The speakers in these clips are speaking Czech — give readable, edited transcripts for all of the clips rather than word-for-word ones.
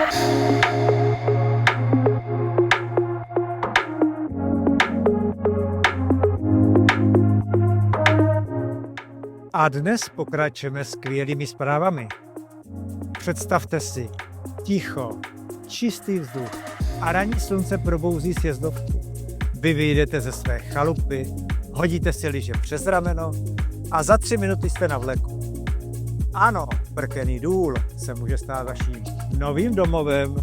A dnes pokračujeme skvělými zprávami. Představte si, ticho, čistý vzduch a ranní slunce probouzí sjezdovku. Vy vyjdete ze své chalupy, hodíte si lyže přes rameno a za 3 minuty jste na vleku. Ano, Prkený důl se může stát vaším novým domovem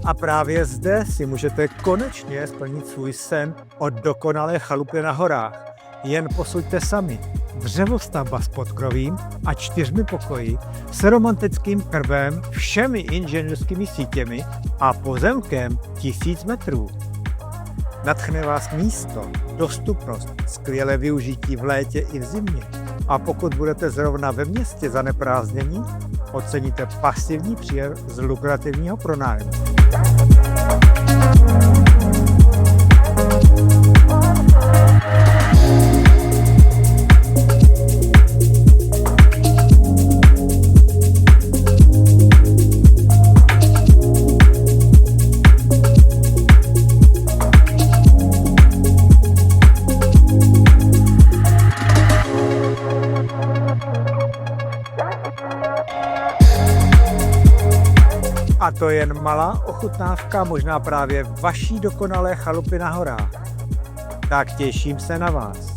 a právě zde si můžete konečně splnit svůj sen o dokonalé chalupě na horách. Jen posuďte sami. Dřevostavba s podkrovím a 4 pokoji s romantickým krvem, všemi inženýrskými sítěmi a pozemkem 1000 metrů. Nadchne vás místo, dostupnost, skvělé využití v létě i v zimě. A pokud budete zrovna ve městě zaneprázdnění, oceníte pasivní příjem z lukrativního pronájmu. A to je jen malá ochutnávka možná právě vaší dokonalé chalupy na horách. Tak těším se na vás.